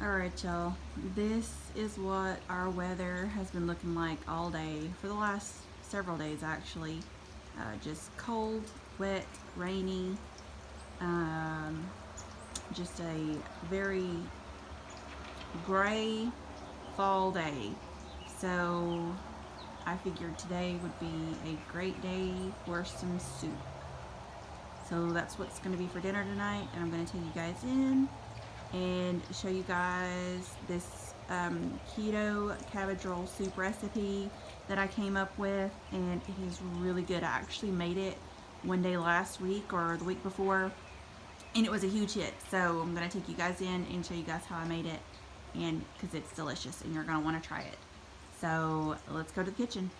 Alright, y'all, this is what our weather has been looking like all day for the last several days actually. Just cold, wet, rainy, um, just a very gray fall day. So I figured today would be a great day for some soup. So that's what's going to be for dinner tonight, and I'm going to take you guys in and show you guys this keto cabbage roll soup recipe that I came up with, and it is really good. I actually made it one day last week or the week before, and it was a huge hit. So I'm going to take you guys in and show you guys how I made it, and because it's delicious and you're going to want to try it. So let's go to the kitchen.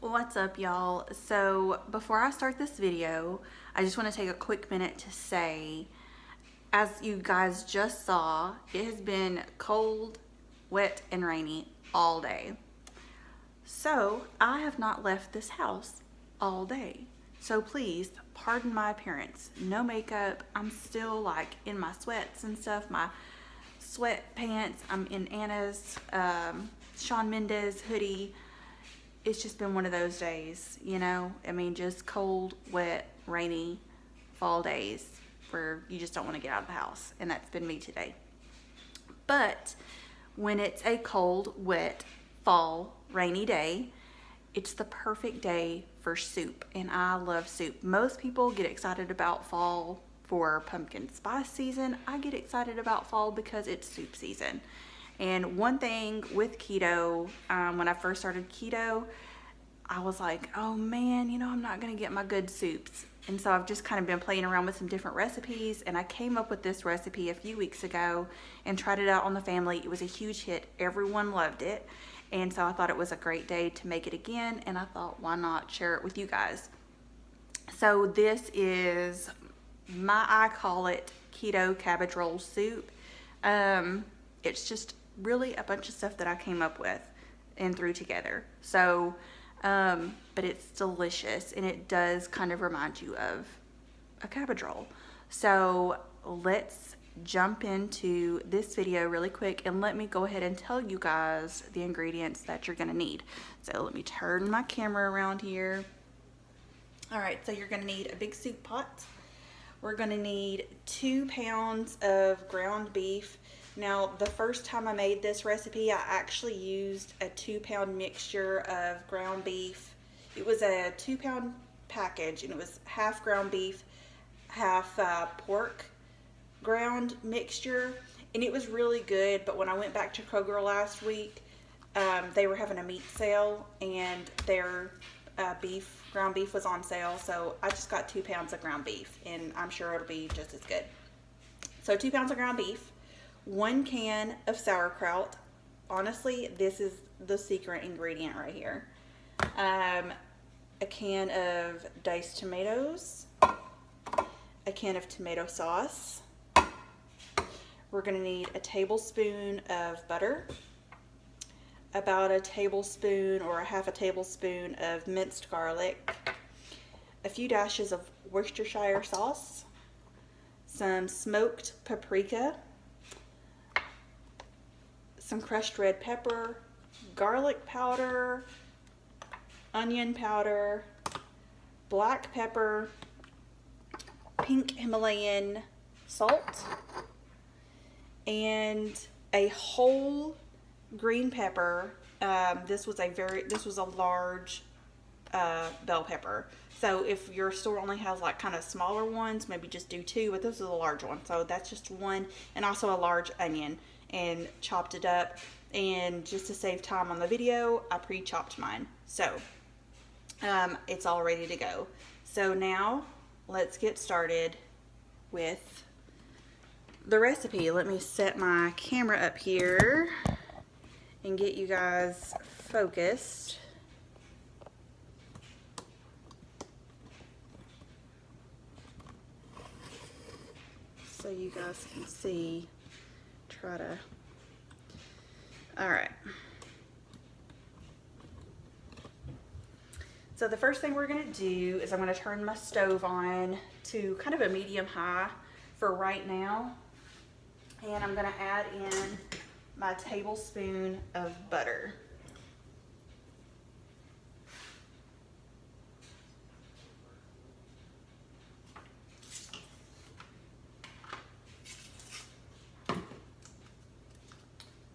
What's up, y'all? So before I start this video, I just want to take a quick minute to say, as you guys just saw, it has been cold, wet, and rainy all day. So I have not left this house all day. So please pardon my appearance. No makeup. I'm still like in my sweats and stuff, my sweatpants. I'm in Anna's Shawn Mendes hoodie. It's just been one of those days, you know? I mean, just cold, wet, rainy fall days where you just don't want to get out of the house. And that's been me today. But when it's a cold, wet, fall, rainy day, it's the perfect day for soup. And I love soup. Most people get excited about fall for pumpkin spice season. I get excited about fall because it's soup season. And one thing with keto, when I first started keto, I was like, oh man, you know, I'm not going to get my good soups. And so I've just kind of been playing around with some different recipes, and I came up with this recipe a few weeks ago and tried it out on the family. It was a huge hit. Everyone loved it. And so I thought it was a great day to make it again, and I thought, why not share it with you guys? So this is I call it keto cabbage roll soup. It's just really a bunch of stuff that I came up with and threw together. So, but it's delicious, and it does kind of remind you of a cabbage roll. So let's jump into this video really quick, and let me go ahead and tell you guys the ingredients that you're gonna need. So let me turn my camera around here. All right, so you're gonna need a big soup pot. We're gonna need 2 pounds of ground beef. Now, the first time I made this recipe, I actually used a 2-pound mixture of ground beef. It was a 2-pound package, and it was half ground beef, half pork ground mixture, and it was really good. But when I went back to Kroger last week, they were having a meat sale, and their ground beef was on sale, so I just got 2 pounds of ground beef, and I'm sure it'll be just as good. So 2 pounds of ground beef, 1 can of sauerkraut. Honestly, this is the secret ingredient right here. A can of diced tomatoes, a can of tomato sauce. We're going to need a tablespoon of butter, about a tablespoon or a half a tablespoon of minced garlic, a few dashes of Worcestershire sauce, some smoked paprika, some crushed red pepper, garlic powder, onion powder, black pepper, pink Himalayan salt, and a whole green pepper. This was a large bell pepper. So if your store only has like kind of smaller ones, maybe just do 2, but this is a large one. So that's just 1, and also a large onion, and chopped it up. And just to save time on the video, I pre-chopped mine. So it's all ready to go. So now let's get started with the recipe. Let me set my camera up here and get you guys focused. So you guys can see. All right. So the first thing we're gonna do is I'm gonna turn my stove on to kind of a medium high for right now. And I'm gonna add in my tablespoon of butter.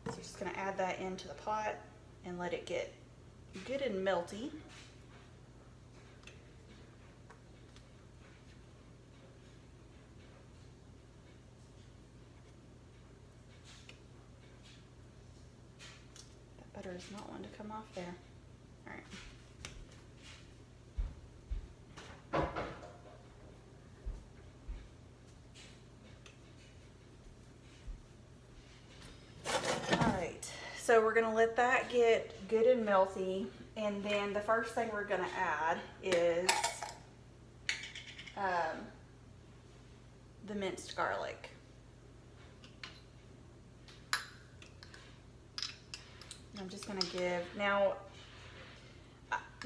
So just gonna add that into the pot and let it get good and melty. That butter is not wanting to come off there. All right. So we're gonna let that get good and melty, and then the first thing we're gonna add is the minced garlic. And I'm just gonna give, now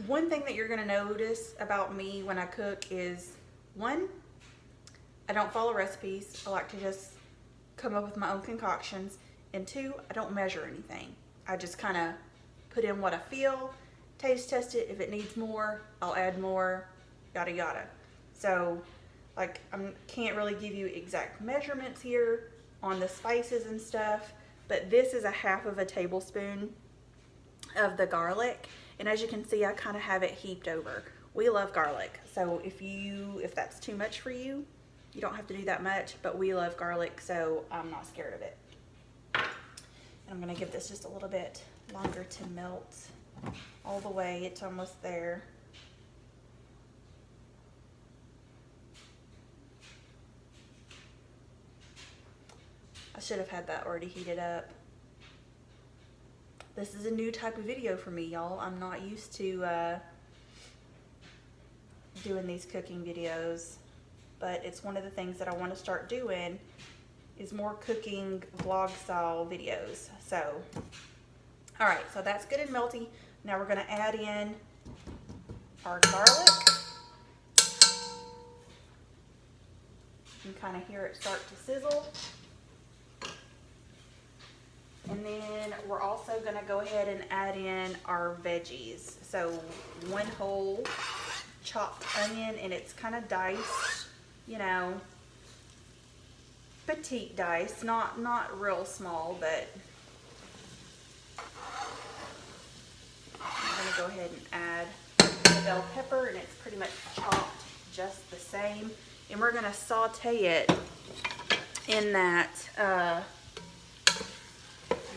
one thing that you're gonna notice about me when I cook is, one, I don't follow recipes. I like to just come up with my own concoctions. And two, I don't measure anything. I just kind of put in what I feel, taste test it. If it needs more, I'll add more, yada yada. So like I can't really give you exact measurements here on the spices and stuff, but this is a half of a tablespoon of the garlic. And as you can see, I kind of have it heaped over. We love garlic. So if that's too much for you, you don't have to do that much, but we love garlic, so I'm not scared of it. And I'm gonna give this just a little bit longer to melt all the way. It's almost there. I should have had that already heated up. This is a new type of video for me, y'all. I'm not used to doing these cooking videos, but it's one of the things that I want to start doing is more cooking vlog style videos. So, all right, so that's good and melty. Now we're gonna add in our garlic. You can kind of hear it start to sizzle. And then we're also gonna go ahead and add in our veggies. So one whole chopped onion, and it's kind of diced, you know, petite dice, not real small, but I'm gonna go ahead and add the bell pepper, and it's pretty much chopped just the same. And we're gonna saute it in that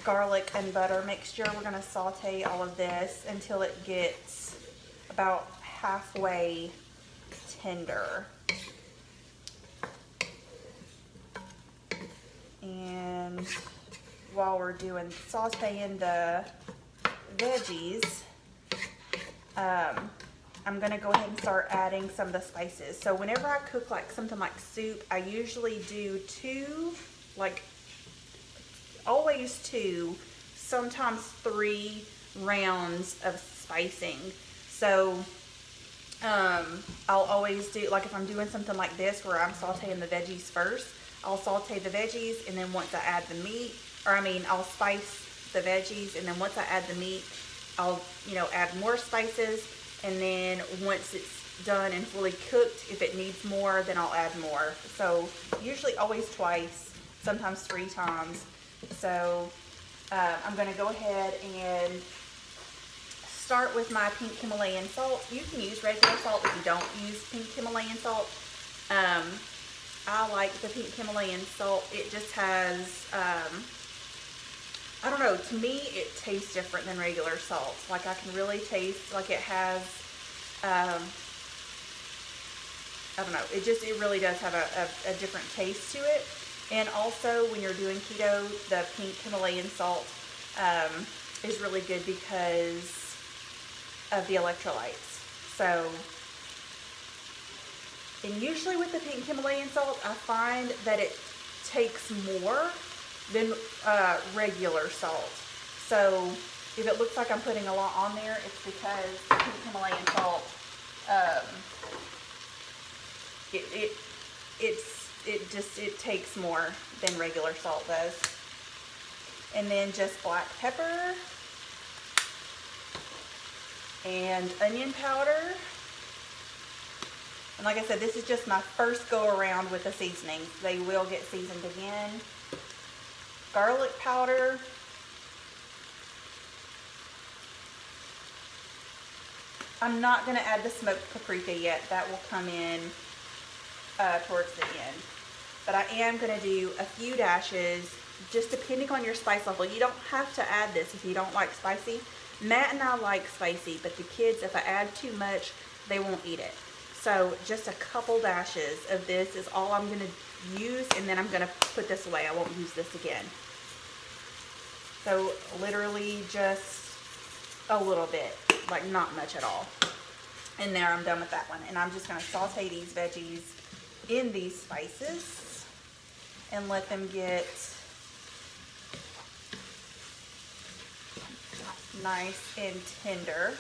garlic and butter mixture. We're gonna saute all of this until it gets about halfway tender. And while we're doing sauteing the veggies, I'm gonna go ahead and start adding some of the spices. So whenever I cook like something like soup, I usually do always two, sometimes 3 rounds of spicing. So I'll always do, like if I'm doing something like this where I'm sauteing the veggies first, I'll saute the veggies, and then once I add the meat, I'll spice the veggies, and then once I add the meat, I'll, add more spices, and then once it's done and fully cooked, if it needs more, then I'll add more. So usually always twice, sometimes 3 times. So I'm gonna go ahead and start with my pink Himalayan salt. You can use regular salt if you don't use pink Himalayan salt. I like the pink Himalayan salt. It just has, I don't know, to me it tastes different than regular salt. Like I can really taste like it has, I don't know, it really does have a different taste to it. And also when you're doing keto, the pink Himalayan salt is really good because of the electrolytes. So, and usually with the pink Himalayan salt, I find that it takes more than regular salt. So if it looks like I'm putting a lot on there, it's because the pink Himalayan salt, it's it takes more than regular salt does. And then just black pepper and onion powder. And like I said, this is just my first go around with the seasonings. They will get seasoned again. Garlic powder. I'm not going to add the smoked paprika yet. That will come in towards the end. But I am going to do a few dashes, just depending on your spice level. You don't have to add this if you don't like spicy. Matt and I like spicy, but the kids, if I add too much, they won't eat it. So just a couple dashes of this is all I'm going to use, and then I'm going to put this away. I won't use this again. So literally just a little bit, like not much at all. And there, I'm done with that one. And I'm just going to saute these veggies in these spices and let them get nice and tender.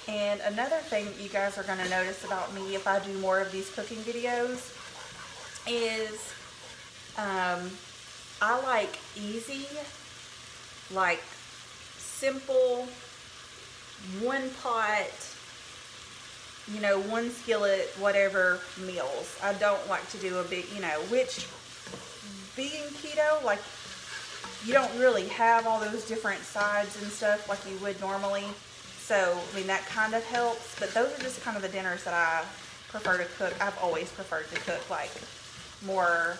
And another thing that you guys are going to notice about me if I do more of these cooking videos is I like easy, like simple, one pot, you know, one skillet, whatever meals. I don't like to do a big, you know, which being keto, like you don't really have all those different sides and stuff like you would normally. So, I mean, that kind of helps, but those are just kind of the dinners that I prefer to cook. I've always preferred to cook like more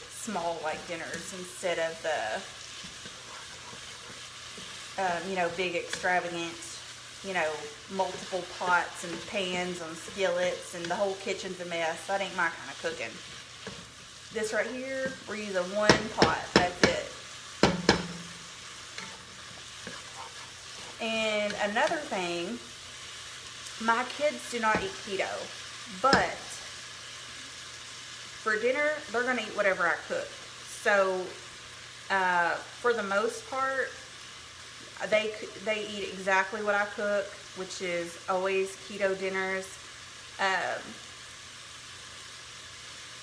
small like dinners instead of the, you know, big extravagant, you know, multiple pots and pans and skillets and the whole kitchen's a mess. That ain't my kind of cooking. This right here, we're using one pot, that's it. And another thing, my kids do not eat keto, but for dinner, they're going to eat whatever I cook. So, for the most part, they eat exactly what I cook, which is always keto dinners.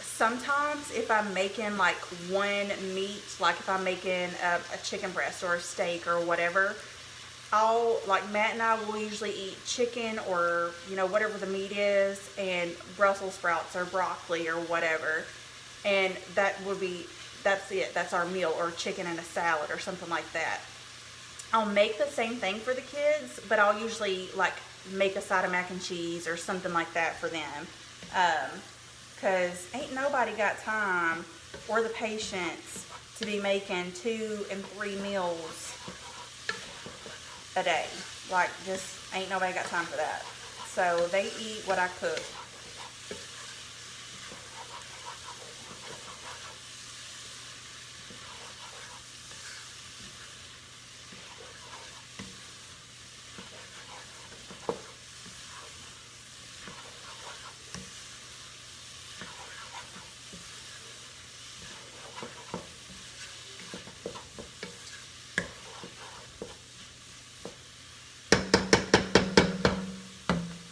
Sometimes if I'm making like one meat, like if I'm making a chicken breast or a steak or whatever, like Matt and I will usually eat chicken or, you know, whatever the meat is, and Brussels sprouts or broccoli or whatever. And that's it. That's our meal, or chicken and a salad or something like that. I'll make the same thing for the kids, but I'll usually like make a side of mac and cheese or something like that for them. Cause ain't nobody got time or the patience to be making 2 and 3 meals a day. Like, just ain't nobody got time for that. So they eat what I cook.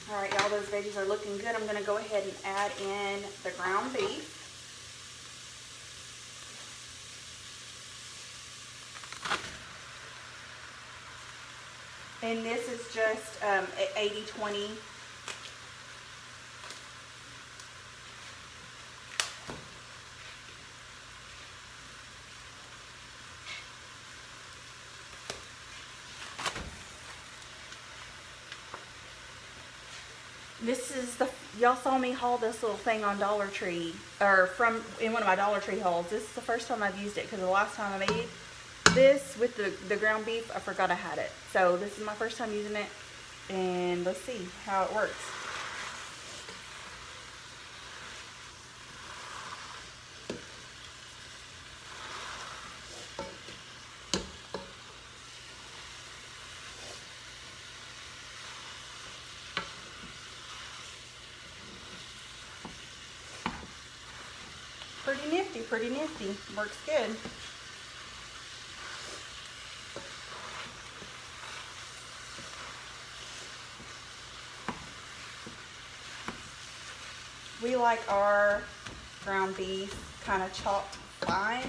Alright, y'all, those veggies are looking good. I'm going to go ahead and add in the ground beef. And this is just 80-20. This is y'all saw me haul this little thing on Dollar Tree, or in one of my Dollar Tree hauls. This is the first time I've used it, because the last time I made this with the ground beef, I forgot I had it. So this is my first time using it, and let's see how it works. pretty nifty, pretty nifty. Works good. We like our ground beef kind of chopped fine.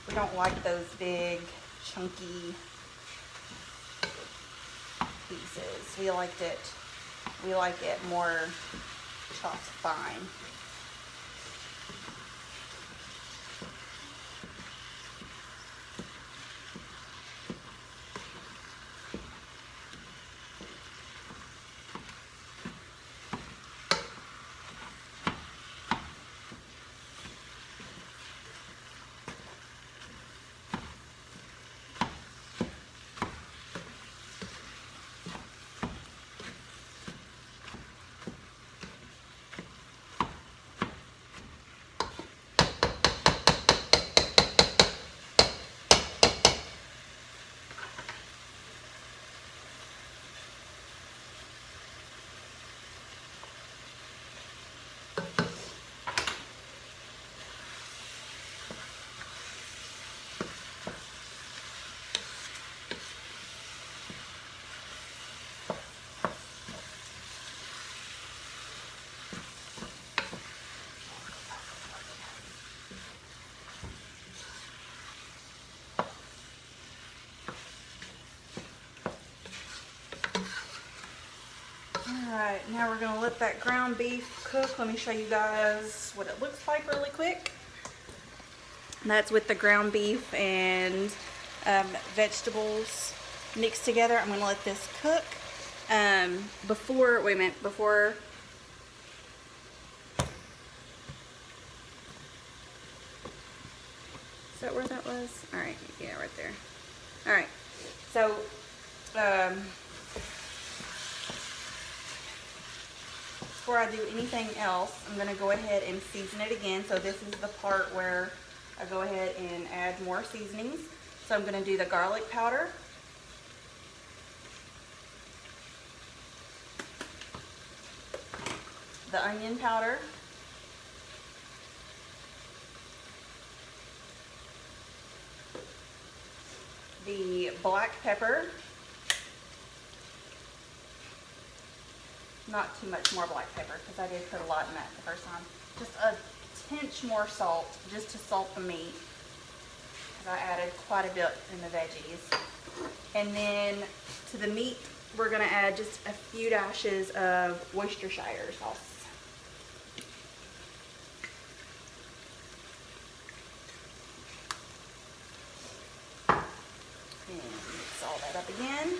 We don't like those big, chunky pieces. We like it more chopped fine. Alright, now we're going to let that ground beef cook. Let me show you guys what it looks like really quick. And that's with the ground beef and vegetables mixed together. I'm going to let this cook. Before, is that where that was? Alright, yeah, right there. Alright, so, before I do anything else, I'm going to go ahead and season it again. So this is the part where I go ahead and add more seasonings. So I'm going to do the garlic powder, the onion powder, the black pepper, not too much more black pepper because I did put a lot in that the first time. Just a tinge more salt, just to salt the meat, because I added quite a bit in the veggies. And then to the meat, we're going to add just a few dashes of Worcestershire sauce. And mix all that up again.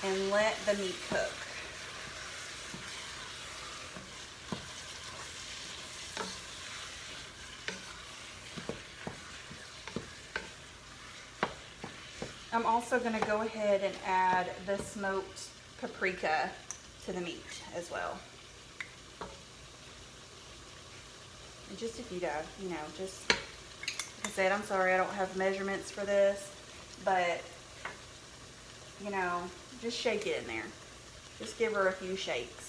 And let the meat cook. I'm also going to go ahead and add the smoked paprika to the meat as well. And just if you know, just like I said, I'm sorry I don't have measurements for this, but you know, just shake it in there. Just give her a few shakes.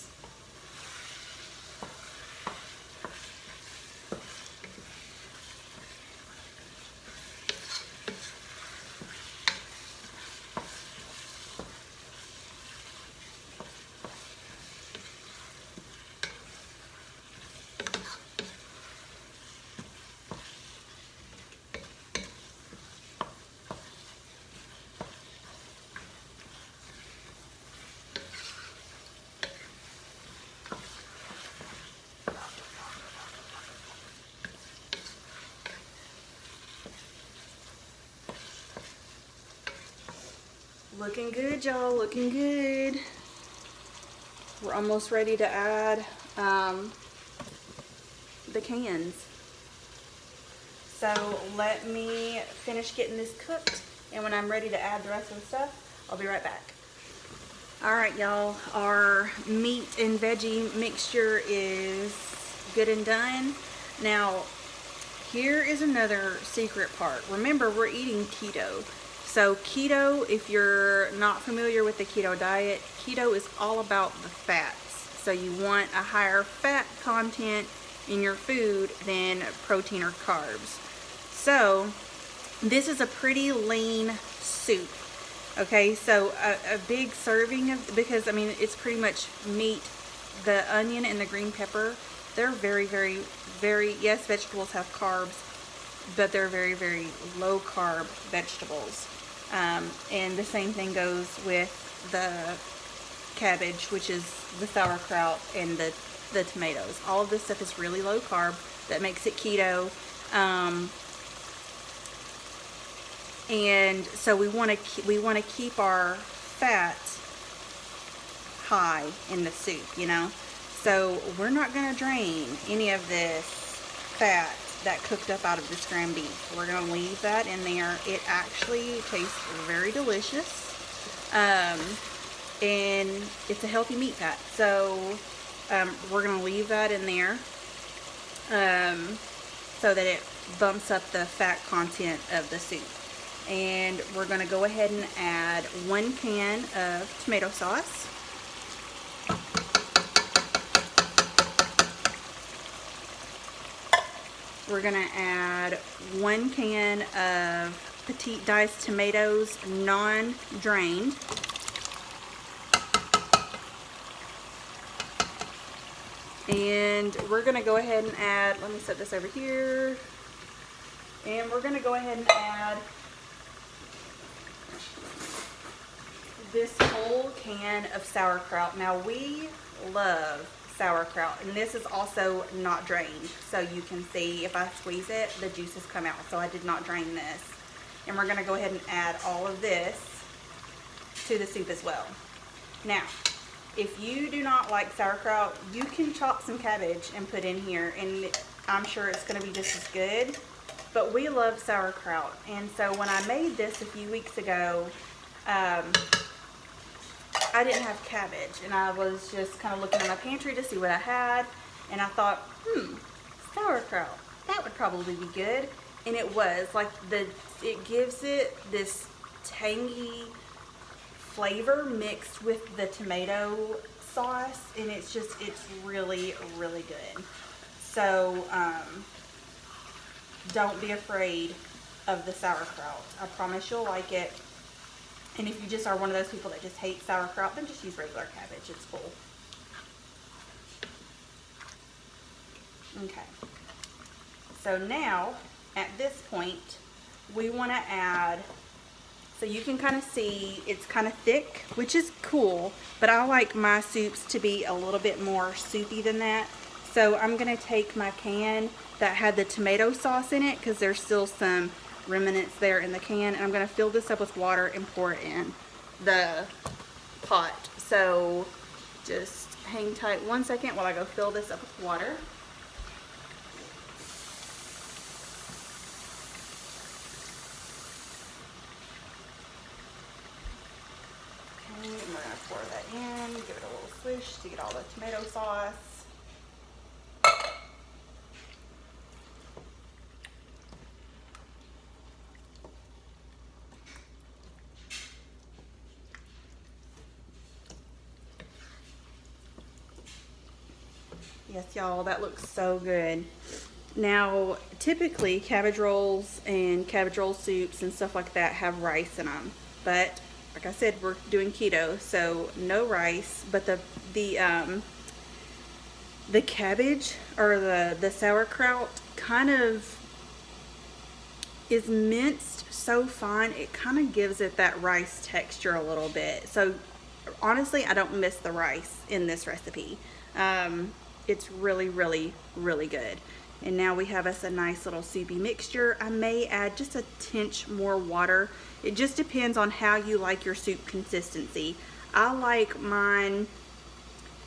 Looking good, y'all, looking good. We're almost ready to add the cans. So let me finish getting this cooked, and when I'm ready to add the rest of the stuff, I'll be right back. Alright, y'all, our meat and veggie mixture is good and done. Now, here is another secret part. Remember, we're eating keto. So keto, if you're not familiar with the keto diet, keto is all about the fats. So you want a higher fat content in your food than protein or carbs. So this is a pretty lean soup. Okay, so a big serving of, because I mean it's pretty much meat, the onion and the green pepper, they're very, very, very, yes, vegetables have carbs, but they're very, very low carb vegetables. And the same thing goes with the cabbage, which is the sauerkraut, and the tomatoes. All of this stuff is really low carb. That makes it keto. And so we want to keep our fat high in the soup, you know. So we're not going to drain any of this fat that cooked up out of this ground beef. We're going to leave that in there. It actually tastes very delicious. And it's a healthy meat fat. So we're going to leave that in there so that it bumps up the fat content of the soup. And we're going to go ahead and add 1 can of tomato sauce. We're going to add 1 can of petite diced tomatoes, non-drained. And we're going to go ahead and add, let me set this over here. And we're going to go ahead and add this whole can of sauerkraut. Now we love sauerkraut, and this is also not drained, so you can see if I squeeze it, the juices come out. So I did not drain this. And we're going to go ahead and add all of this to the soup as well. Now, if you do not like sauerkraut, you can chop some cabbage and put in here, and I'm sure it's going to be just as good. But we love sauerkraut, and so when I made this a few weeks ago, I didn't have cabbage, and I was just kind of looking in my pantry to see what I had, and I thought, sauerkraut, that would probably be good. And it was like, it gives it this tangy flavor mixed with the tomato sauce, and it's really, really good. So don't be afraid of the sauerkraut. I promise you'll like it. And if you just are one of those people that just hate sauerkraut, then just use regular cabbage. It's cool. Okay. So now, at this point, we want to add, so you can kind of see it's kind of thick, which is cool, but I like my soups to be a little bit more soupy than that. So I'm going to take my can that had the tomato sauce in it, because there's still some remnants there in the can, and I'm going to fill this up with water and pour it in the pot. So just hang tight 1 second while I go fill this up with water. Okay, and we're going to pour that in, give it a little swish to get all the tomato sauce. Yes, y'all, that looks so good. Now, typically, cabbage rolls and cabbage roll soups and stuff like that have rice in them. But, like I said, we're doing keto, so no rice. But the cabbage, or the sauerkraut, kind of is minced so fine, it kind of gives it that rice texture a little bit. So, honestly, I don't miss the rice in this recipe. It's really, really, really good. And now we have us a nice little soupy mixture. I may add just a tinge more water. It just depends on how you like your soup consistency. I like mine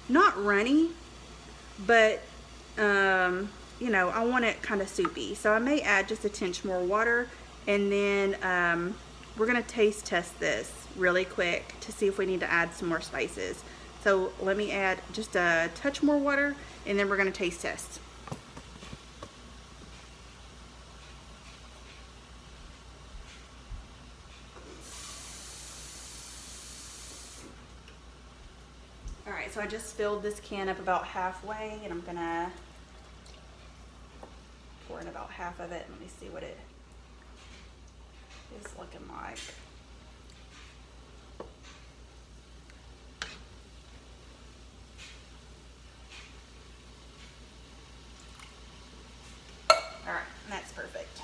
not runny, but you know, I want it kind of soupy. So I may add just a tinge more water, and then we're gonna taste test this really quick to see if we need to add some more spices. So let me add just a touch more water, and then we're going to taste test. Alright, so I just filled this can up about halfway, and I'm going to about half of it. Let me see what it is looking like. All right, and that's perfect.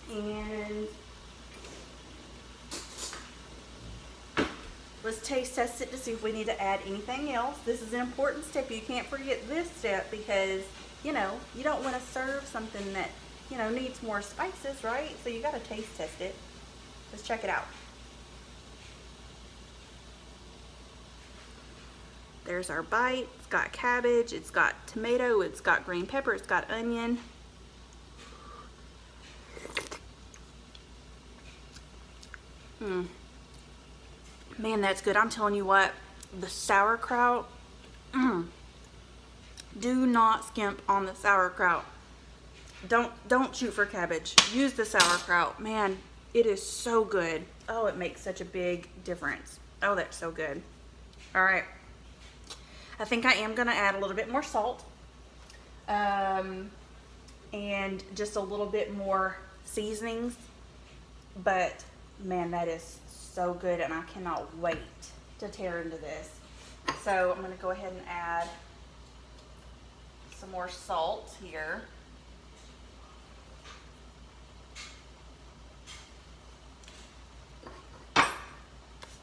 And let's taste test it to see if we need to add anything else. This is an important step. You can't forget this step because, you know, you don't want to serve something that, you know, needs more spices, right? So you got to taste test it. Let's check it out. There's our bite. It's got cabbage, it's got tomato, it's got green pepper, it's got onion. Man, that's good. I'm telling you what, the sauerkraut, do not skimp on the sauerkraut. Don't shoot for cabbage. Use the sauerkraut. Man, it is so good. Oh, it makes such a big difference. Oh, that's so good. All right. I think I am going to add a little bit more salt. And just a little bit more seasonings. But, man, that is so good, and I cannot wait to tear into this. So I'm going to go ahead and add some more salt here.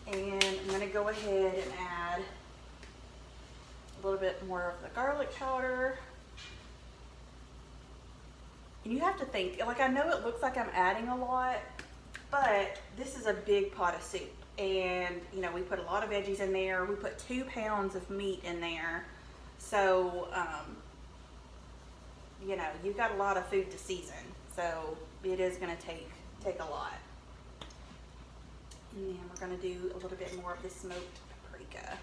And I'm going to go ahead and add a little bit more of the garlic powder. And you have to think, like, I know it looks like I'm adding a lot, but this is a big pot of soup. And, you know, we put a lot of veggies in there. We put 2 pounds of meat in there. So, you know, you've got a lot of food to season. So it is going to take a lot. And then we're going to do a little bit more of the smoked paprika.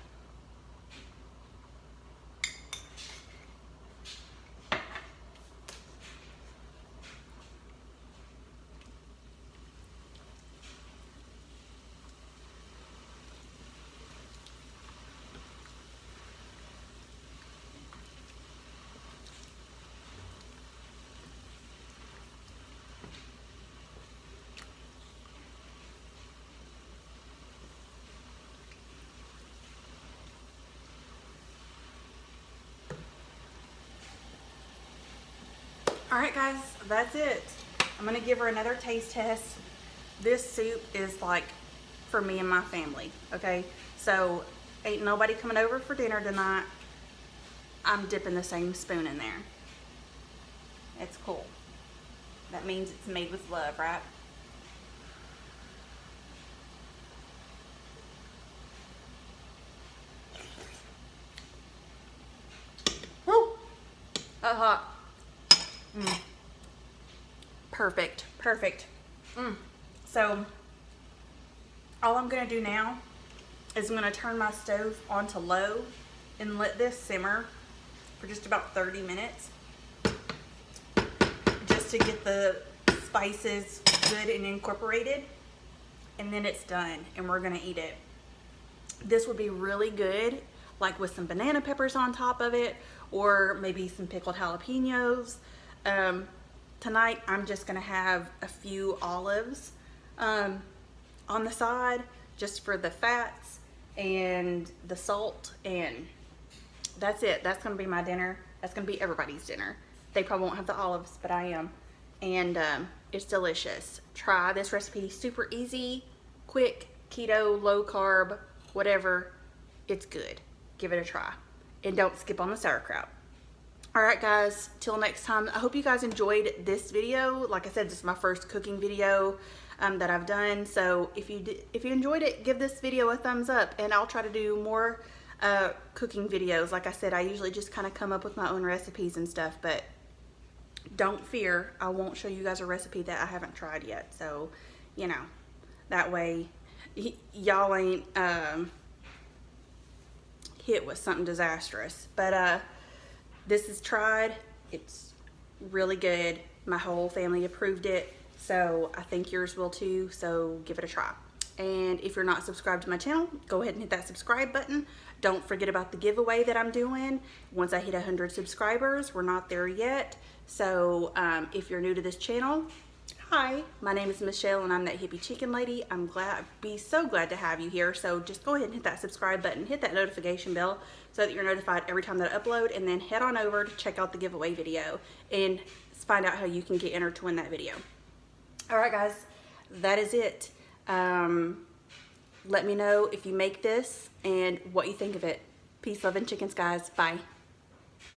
All right, guys, that's it. I'm gonna give her another taste test. This soup is like for me and my family, okay? So ain't nobody coming over for dinner tonight. I'm dipping the same spoon in there. It's cool. That means it's made with love, right? Woo! Hot. Perfect, perfect. So all I'm gonna do now is I'm gonna turn my stove onto low and let this simmer for just about 30 minutes just to get the spices good and incorporated, and then it's done and we're gonna eat it. This would be really good like with some banana peppers on top of it, or maybe some pickled jalapenos. Tonight I'm just gonna have a few olives on the side just for the fats and the salt, and that's it. That's gonna be my dinner. That's gonna be everybody's dinner. They probably won't have the olives, but I am. And it's delicious. Try this recipe. Super easy, quick, keto, low carb, whatever. It's good. Give it a try. And don't skip on the sauerkraut. All right, guys, till next time. I hope you guys enjoyed this video. Like I said, this is my first cooking video that I've done. So if you enjoyed it, give this video a thumbs up, and I'll try to do more cooking videos. Like I said, I usually just kind of come up with my own recipes and stuff, but don't fear, I won't show you guys a recipe that I haven't tried yet. So, you know, that way y'all ain't hit with something disastrous. But this is tried. It's really good. My whole family approved it, so I think yours will too, so give it a try. And if you're not subscribed to my channel, go ahead and hit that subscribe button. Don't forget about the giveaway that I'm doing. Once I hit 100 subscribers, we're not there yet. So if you're new to this channel, hi, my name is Michelle and I'm that hippie chicken lady. Be so glad to have you here. So just go ahead and hit that subscribe button, hit that notification bell so that you're notified every time that I upload, and then head on over to check out the giveaway video and find out how you can get entered to win that video. All right, guys, that is it. Let me know if you make this and what you think of it. Peace, love, and chickens, guys. Bye.